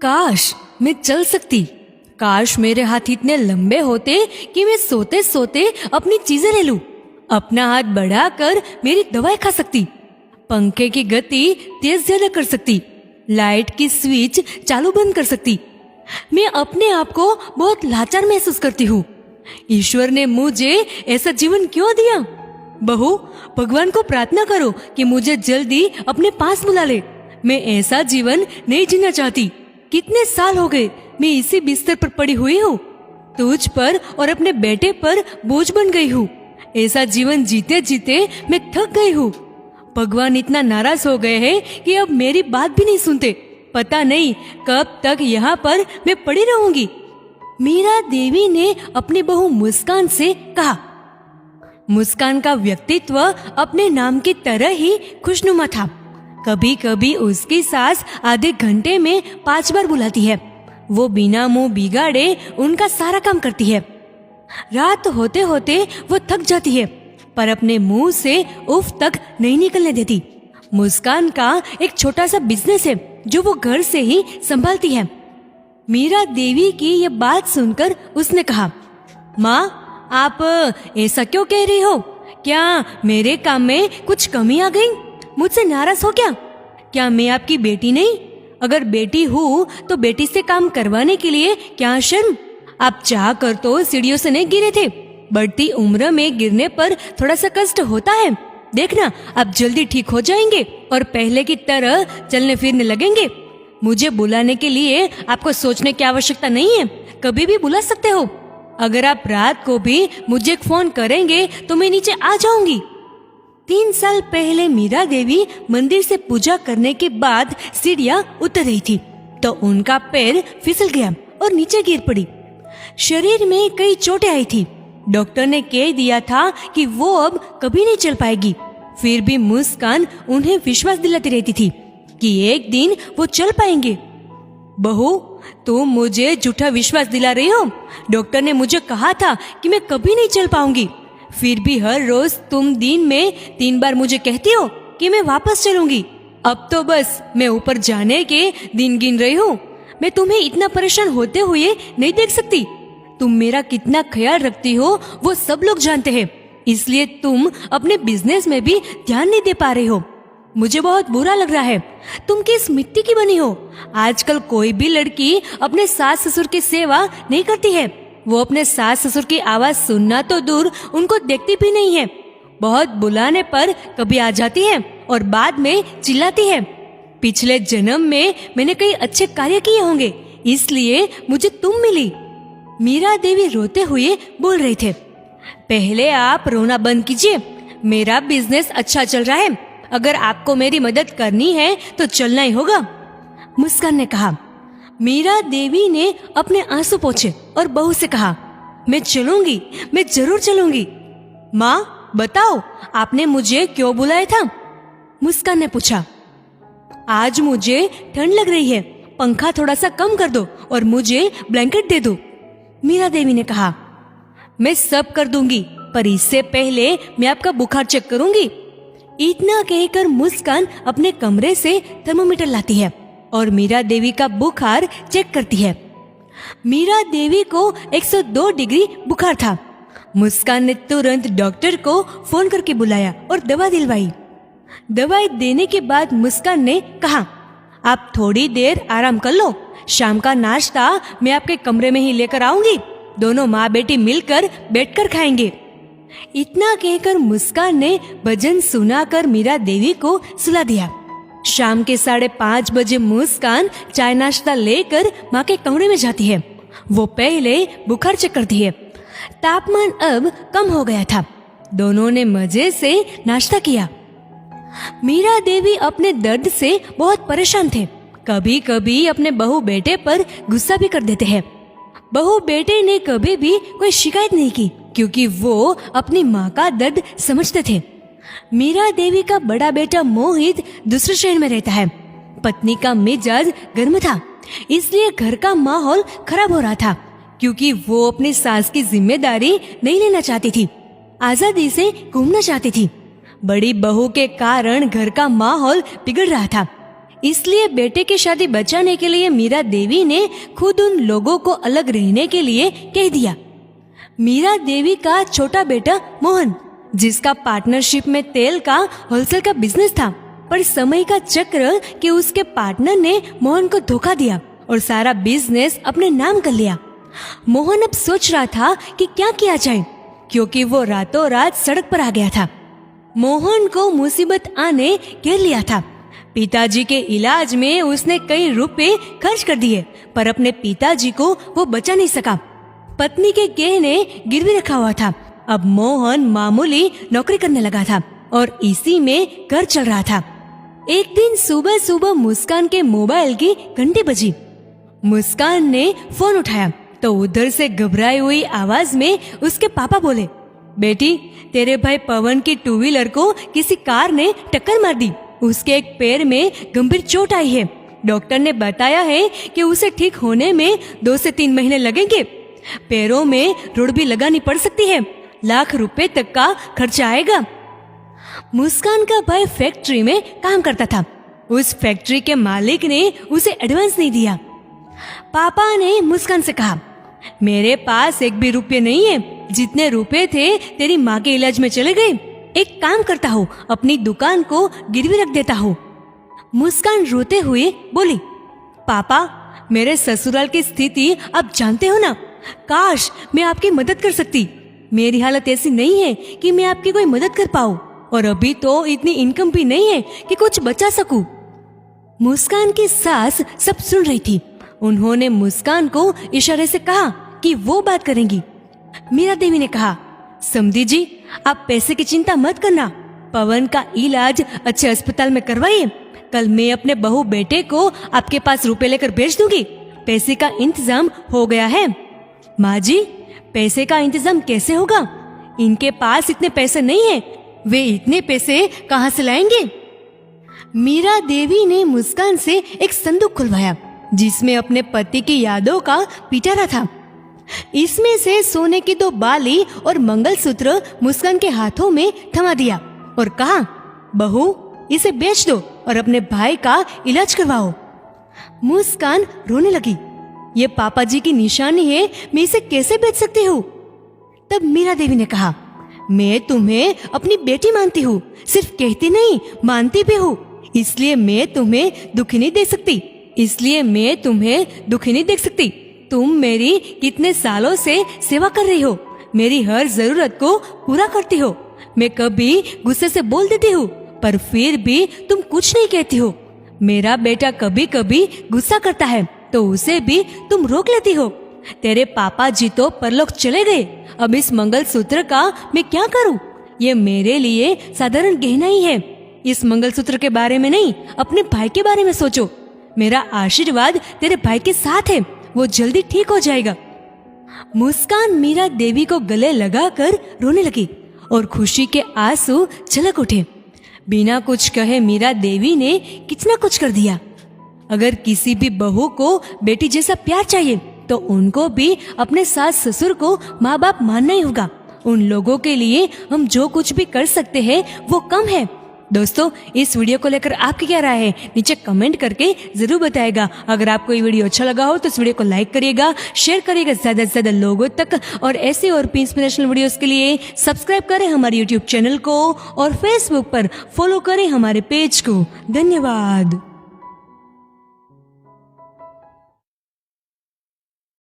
काश मैं चल सकती, काश मेरे हाथ इतने लंबे होते कि मैं सोते सोते अपनी चीजें ले लूं, अपना हाथ बढ़ाकर मेरी दवाई खा सकती, पंखे की गति तेज ज्यादा कर सकती, लाइट की स्विच चालू बंद कर सकती। मैं अपने आप को बहुत लाचार महसूस करती हूँ। ईश्वर ने मुझे ऐसा जीवन क्यों दिया? बहू, भगवान को प्रार्थना करो कि मुझे जल्दी अपने पास बुला ले। मैं ऐसा जीवन नहीं जीना चाहती। कितने साल हो गए मैं इसी बिस्तर पर पड़ी हुई हूँ, तुझ पर और अपने बेटे पर बोझ बन गई हूँ। ऐसा जीवन जीते जीते मैं थक गई हूँ। भगवान इतना नाराज हो गए हैं कि अब मेरी बात भी नहीं सुनते। पता नहीं कब तक यहाँ पर मैं पड़ी रहूंगी। मीरा देवी ने अपनी बहू मुस्कान से कहा। मुस्कान का व्यक्तित्व अपने नाम की तरह ही खुशनुमा था। कभी कभी उसकी सास आधे घंटे में 5 बार बुलाती है। वो बिना मुंह बिगाड़े उनका सारा काम करती है। रात होते होते वो थक जाती है, पर अपने मुंह से उफ तक नहीं निकलने देती। मुस्कान का एक छोटा सा बिजनेस है जो वो घर से ही संभालती है। मीरा देवी की ये बात सुनकर उसने कहा, माँ, आप ऐसा क्यों कह रही हो? क्या मेरे काम में कुछ कमी आ गई? मुझसे नाराज हो क्या? क्या मैं आपकी बेटी नहीं? अगर बेटी हूँ तो बेटी से काम करवाने के लिए क्या शर्म? आप चाह कर तो सीढ़ियों से नहीं गिरे थे। बढ़ती उम्र में गिरने पर थोड़ा सा कष्ट होता है। देखना, आप जल्दी ठीक हो जाएंगे और पहले की तरह चलने फिरने लगेंगे। मुझे बुलाने के लिए आपको सोचने की आवश्यकता नहीं है, कभी भी बुला सकते हो। अगर आप रात को भी मुझे एक फोन करेंगे तो मैं नीचे आ जाऊंगी। 3 साल पहले मीरा देवी मंदिर से पूजा करने के बाद सीढ़ियां उतर रही थी तो उनका पैर फिसल गया और नीचे गिर पड़ी। शरीर में कई चोटें आई थी। डॉक्टर ने कह दिया था कि वो अब कभी नहीं चल पाएगी। फिर भी मुस्कान उन्हें विश्वास दिलाती रहती थी कि एक दिन वो चल पाएंगे। बहू, तुम मुझे झूठा विश्वास दिला रही हो। डॉक्टर ने मुझे कहा था कि मैं कभी नहीं चल पाऊंगी। फिर भी हर रोज तुम दिन में 3 बार मुझे कहती हो कि मैं वापस चलूंगी। अब तो बस मैं ऊपर जाने के दिन गिन रही हूँ। मैं तुम्हें इतना परेशान होते हुए नहीं देख सकती। तुम मेरा कितना ख्याल रखती हो वो सब लोग जानते हैं, इसलिए तुम अपने बिजनेस में भी ध्यान नहीं दे पा रही हो। मुझे बहुत बुरा लग रहा है। तुम किस मिट्टी की बनी हो? आजकल कोई भी लड़की अपने सास ससुर की सेवा नहीं करती है। वो अपने सास ससुर की आवाज सुनना तो दूर, उनको देखती भी नहीं है। बहुत बुलाने पर कभी आ जाती है और बाद में चिल्लाती है। पिछले जन्म में मैंने कई अच्छे कार्य किए होंगे, इसलिए मुझे तुम मिली। मीरा देवी रोते हुए बोल रहे थे, पहले आप रोना बंद कीजिए। मेरा बिजनेस अच्छा चल रहा है। अगर आपको मेरी मदद करनी है तो चलना ही होगा। मुस्कान ने कहा। मीरा देवी ने अपने आंसू पोंछे और बहू से कहा, मैं चलूंगी, मैं जरूर चलूंगी। माँ, बताओ, आपने मुझे क्यों बुलाया था? मुस्कान ने पूछा। आज मुझे ठंड लग रही है, पंखा थोड़ा सा कम कर दो और मुझे ब्लैंकेट दे दो। मीरा देवी ने कहा, मैं सब कर दूंगी, पर इससे पहले मैं आपका बुखार चेक करूंगी। इतना कहकर मुस्कान अपने कमरे से थर्मोमीटर लाती है और मीरा देवी का बुखार चेक करती है। मीरा देवी को 102 डिग्री बुखार था। मुस्कान ने तुरंत डॉक्टर को फोन करके बुलाया और दवा दिलवाई। दवाई देने के बाद मुस्कान ने कहा, आप थोड़ी देर आराम कर लो। शाम का नाश्ता मैं आपके कमरे में ही लेकर आऊंगी। दोनों माँ बेटी मिलकर बैठकर खाएंगे। इतना कहकर मुस्कान ने भजन सुनाकर मीरा देवी को सुला दिया। शाम के 5:30 बजे मुस्कान चाय नाश्ता लेकर माँ के कमरे में जाती है। वो पहले बुखार चेक करती है। तापमान अब कम हो गया था। दोनों ने मजे से नाश्ता किया। मीरा देवी अपने दर्द से बहुत परेशान थे। कभी कभी अपने बहू बेटे पर गुस्सा भी कर देते हैं। बहू बेटे ने कभी भी कोई शिकायत नहीं की, क्योंकि वो अपनी माँ का दर्द समझते थे। मीरा देवी का बड़ा बेटा मोहित दूसरे शहर में रहता है। पत्नी का मिजाज गर्म था, इसलिए घर का माहौल खराब हो रहा था, क्योंकि वो अपनी सास की जिम्मेदारी नहीं लेना चाहती थी, आजादी से घूमना चाहती थी। बड़ी बहू के कारण घर का माहौल बिगड़ रहा था। इसलिए बेटे की शादी बचाने के लिए मीरा देवी ने खुद उन लोगों को अलग रहने के लिए कह दिया। मीरा देवी का छोटा बेटा मोहन, जिसका पार्टनरशिप में तेल का होलसेल का बिजनेस था, पर समय का चक्र कि उसके पार्टनर ने मोहन को धोखा दिया और सारा बिजनेस अपने नाम कर लिया। मोहन अब सोच रहा था कि क्या किया जाए, क्योंकि वो रातों रात सड़क पर आ गया था। मोहन को मुसीबत आने घेर लिया था। पिताजी के इलाज में उसने कई रुपए खर्च कर दिए, पर अपने पिताजी को वो बचा नहीं सका। पत्नी के गहने गिरवी रखा हुआ था। अब मोहन मामूली नौकरी करने लगा था और इसी में घर चल रहा था। एक दिन सुबह सुबह मुस्कान के मोबाइल की घंटी बजी। मुस्कान ने फोन उठाया तो उधर से घबराई हुई आवाज में उसके पापा बोले, बेटी, तेरे भाई पवन की टू व्हीलर को किसी कार ने टक्कर मार दी। उसके एक पैर में गंभीर चोट आई है। डॉक्टर ने बताया है कि उसे ठीक होने में 2 से 3 महीने लगेंगे। पैरों में रोड भी लगानी पड़ सकती है। लाख रुपए तक का खर्चा आएगा। मुस्कान का भाई फैक्ट्री में काम करता था। उस फैक्ट्री के मालिक ने उसे एडवांस नहीं दिया। पापा ने मुस्कान से कहा, मेरे पास एक भी रुपये नहीं है। जितने रुपए थे तेरी माँ के इलाज में चले गए। एक काम करता हूँ, अपनी दुकान को गिरवी रख देता हूँ। मुस्कान रोते हुए बोली, पापा, मेरे ससुराल की स्थिति आप जानते हो ना। काश मैं आपकी मदद कर सकती। मेरी हालत ऐसी नहीं है कि मैं आपकी कोई मदद कर पाऊँ, और अभी तो इतनी इनकम भी नहीं है कि कुछ बचा सकूं। मुस्कान की सास सब सुन रही थी। उन्होंने मुस्कान को इशारे से कहा कि वो बात करेंगी। मीरा देवी ने कहा, समधी जी, आप पैसे की चिंता मत करना। पवन का इलाज अच्छे अस्पताल में करवाइए। कल मैं अपने बहू बेटे को आपके पास रुपए लेकर भेज दूंगी। पैसे का इंतजाम हो गया है। माँ जी, पैसे का इंतजाम कैसे होगा? इनके पास इतने पैसे नहीं है। वे इतने पैसे कहाँ से लाएंगे? मीरा देवी ने मुस्कान से एक संदूक खुलवाया जिसमें अपने पति की यादों का पिटारा था। इसमें से सोने की 2 बाली और मंगलसूत्र मुस्कान के हाथों में थमा दिया और कहा, बहू, इसे बेच दो और अपने भाई का इलाज करवाओ। मुस्कान रोने लगी। ये पापा जी की निशानी है, मैं इसे कैसे बेच सकती हूँ? तब मीरा देवी ने कहा, मैं तुम्हें अपनी बेटी मानती हूँ, सिर्फ कहती नहीं, मानती भी हूँ। इसलिए मैं तुम्हें दुखी नहीं देख सकती। तुम मेरी कितने सालों से सेवा कर रही हो, मेरी हर जरूरत को पूरा करती हो। मैं कभी गुस्से से बोल देती हूँ, पर फिर भी तुम कुछ नहीं कहती हो। मेरा बेटा कभी कभी गुस्सा करता है तो उसे भी तुम रोक लेती हो। तेरे पापा जी तो परलोक चले गए। अब इस मंगलसूत्र का मैं क्या करूं? ये मेरे लिए साधारण गहना ही है। इस मंगलसूत्र के बारे में नहीं, अपने भाई के बारे में सोचो। मेरा आशीर्वाद तेरे भाई के साथ है, वो जल्दी ठीक हो जाएगा। मुस्कान मीरा देवी को गले लगाकर रोने लगी और खुशी के आंसू छलक उठे। बिना कुछ कहे मीरा देवी ने कितना कुछ कर दिया। अगर किसी भी बहू को बेटी जैसा प्यार चाहिए तो उनको भी अपने सास ससुर को माँ बाप मानना ही होगा। उन लोगों के लिए हम जो कुछ भी कर सकते हैं वो कम है। दोस्तों, इस वीडियो को लेकर आपकी क्या राय है नीचे कमेंट करके जरूर बताएगा। अगर आपको ये वीडियो अच्छा लगा हो तो इस वीडियो को लाइक करिएगा, शेयर करिएगा ज्यादा से ज्यादा लोगों तक, और ऐसे और भी इंस्पिरेशनल वीडियोस के लिए सब्सक्राइब करें हमारे यूट्यूब चैनल को और फेसबुक पर फॉलो करें हमारे पेज को। धन्यवाद।